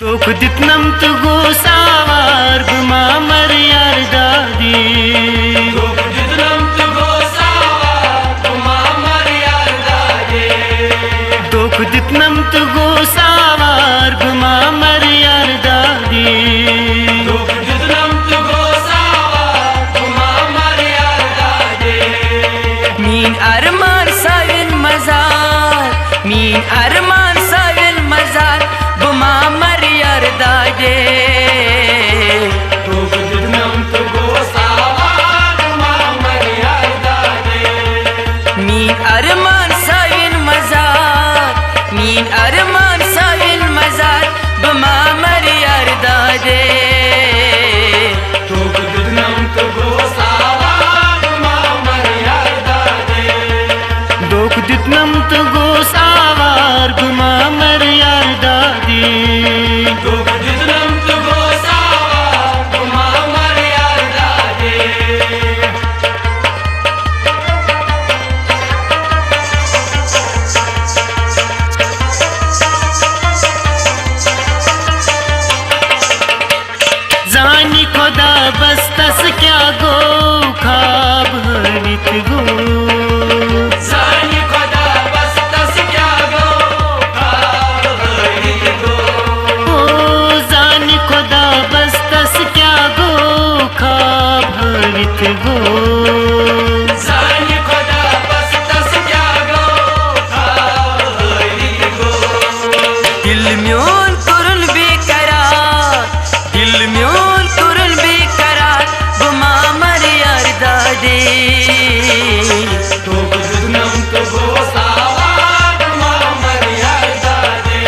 Tok ditnam tu gosavar guma maryar dadi. Tok ditnam tu gosavar guma maryar dadi. Tok ditnam tu gosavar guma maryar dadi. Tok ditnam tu gosavar guma maryar dadi. Min arman savin mazar, min arman savin mazar guma maryar dadi. Tok ditnam tu gosavar guma maryar dadi. Min arman savin mazar, min arman savin mazar guma maryar dadi. Tok ditnam tu gosavar guma maryar dadi. Tok ditnam tu gosavar guma maryar dadi. Tok ditnam tu gosavar guma maryar dadi. जानी खुदा बस तस क्या गो खाब हरित गो. Zani khoda bas tas kya go kaab harit go. ओ जानी खुदा बस तस क्या गो खाब हरित गो. Zani khoda bas tas kya go kaab harit go. Dil myon kurun beqarar, dil myon kurun beqarar guma maryar dadi. Tok ditnam tu gosavar guma maryar dadi.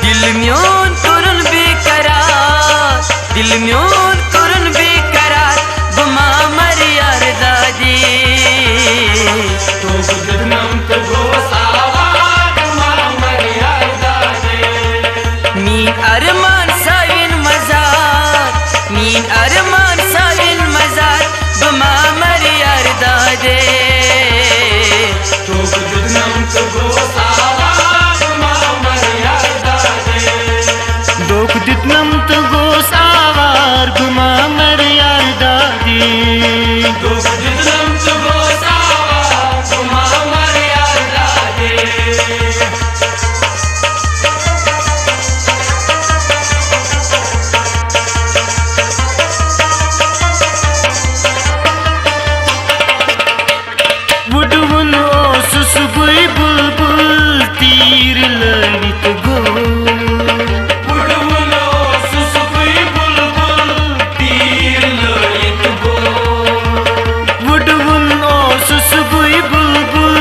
Dil myon kurun beqarar, dil myon kurun beqarar guma maryar dadi. Tok ditnam tu gosavar guma maryar dadi. Min arman savin mazar, min arman savin mazar guma maryar dadi. Tok ditnam tu gosavar guma maryar dadi. Dok ditnam tu gosavar guma maryar dadi. Tok ditnam tu gosavar guma maryar dadi. Vudvun o susbui bulbul tir lalit go. Budvulo susukui bulbul tir loyit go. Vudvun o susbui bulbul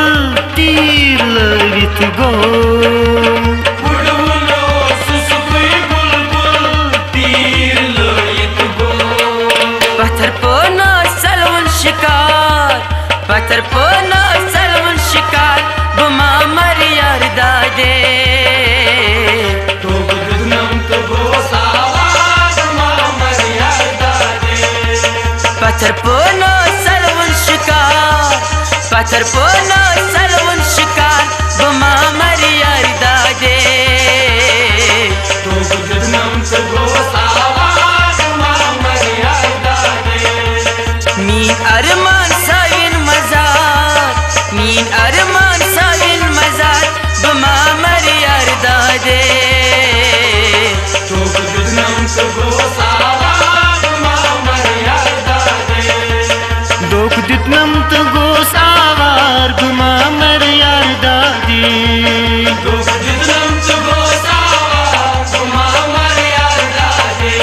tir lalit go. Budvulo susukui bulbul tir loyit go. पत्थर पोना Sullivan शिकार, पत्थर पोना Sullivan शिकार गुमा मरियर दादे. Tok ditnam tu gosavar guma maryar dadi. पत्थर पोना सलवन शिकार, पत्थर पोना सलवन शिकार गुमा मरियर दादे. Tok ditnam tu gosavar guma maryar dadi. Min arman savin mazar, min arman savin mazar guma mariyer dadi. Tok ditnam tu gosavar guma maryar dadi. Dok ditnam tu gosavar guma maryar dadi. Tok ditnam tu gosavar guma maryar dadi.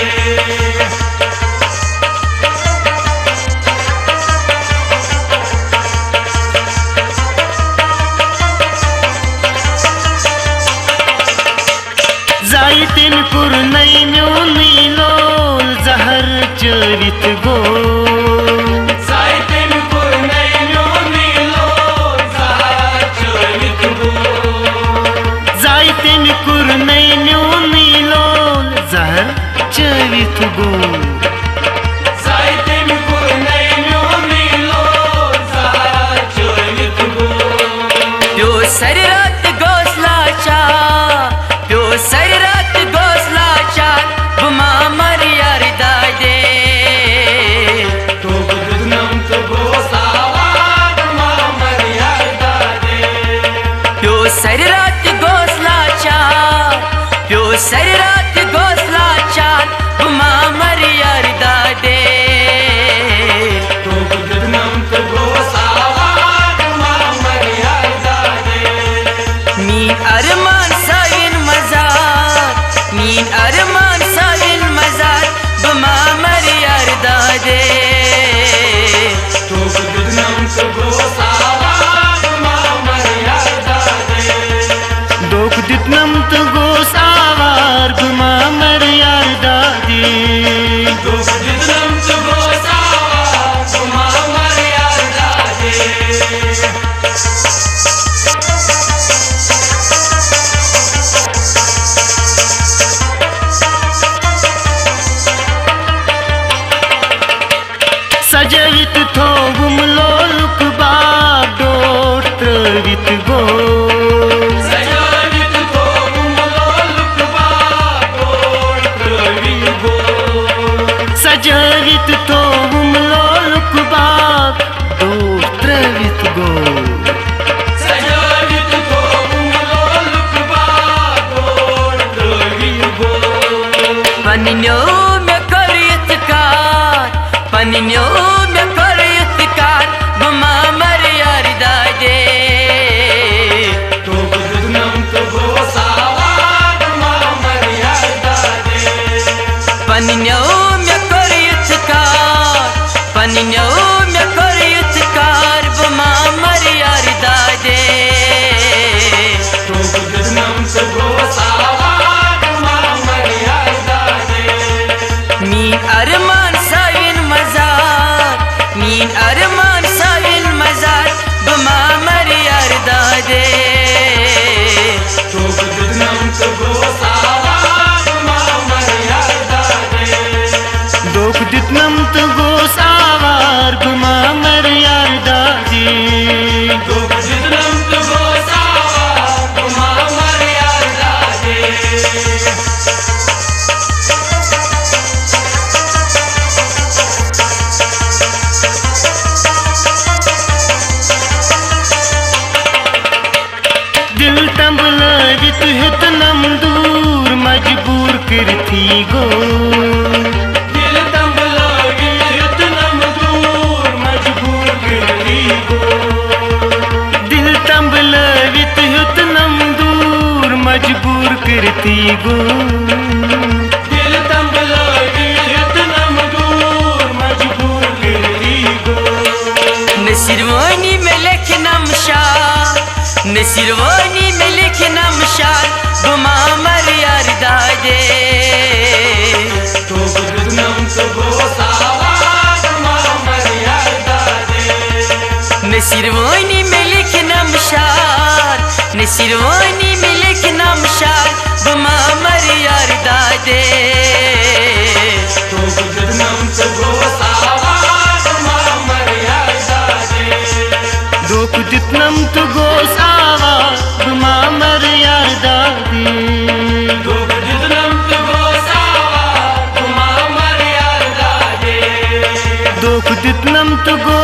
Zaitin kurnay myonilol zahar charit go. Zaitin kurnay myonilo zahar charit go. Zaitin kurnay myonilol zahar charit go. Zaitin kurnay myonilo zahar charit go. Pyo sar rat gosla cha, pyo sar rat gosla sir रात गोसला चाल बुमा मरियर दादे तो गुदनम तो गोसावार मामर यार दादे mean अरमान sign मजार mean अरमान sign मजार बुमा मरियर दादे तो गुदनम तो गोसावार मामर यार दादे दोख दितनम तो गोसावार गुमा मर यार दादी तो गुदनम तो गोसावार मामर यार दादे सजवित थो गुमलो लुक बाग डोट त्रवित गो सजावित तो गुमलो लुकबा गोड़ त्रविल गो सजवित थो गुमलो लुक बाग डोट त्रवित गो सजावित तो गुमलो लुकबा गोड़ त्रविल गो पनिन्यो में करियत कार पनिन्यो में करियत कार बुमा मरियर दादे तो गुदनम तो गोसावार मामर यार दादे पनिन्यो में करियत कार बुमा मरियर दादे तो गुदनम तो गोसावार मामर यार दादे मीन अरमान साइन मजार मीन अरमान साइन मजार बुमा मरियर दादे तो गुदनम तो गोसावार मामर यार दादे दोख दितनम तो गोसावार गुमा मर यार दादी तो गुदनम तो गोसावार मामर यार दादे दिल तंबल वित हितनम दूर मजबूर करती गो दिल तंबला वितनम दूर मजबूर करती गो दिल तंबल वित हितनम दूर मजबूर करती गो दिल तंबला वितनम दूर मजबूर करती गो नसिरवानी में लिखना मशाल नसिरवानी में लिखना मशाल बुमा मरियर दादे तो गुदनम तो गोसावार मामर यार दादे नसिरवानी में लिखना मशाल नसिरवानी में लिखना मशाल बुमा मरियर दादे तो गुदनम तो गोसावार मामर यार दादे दोख दितनम तो गोसावार गुमा मर यार दादी तो गुदनम तो गोसावार मामर यार दादे दोख दितनम तो गो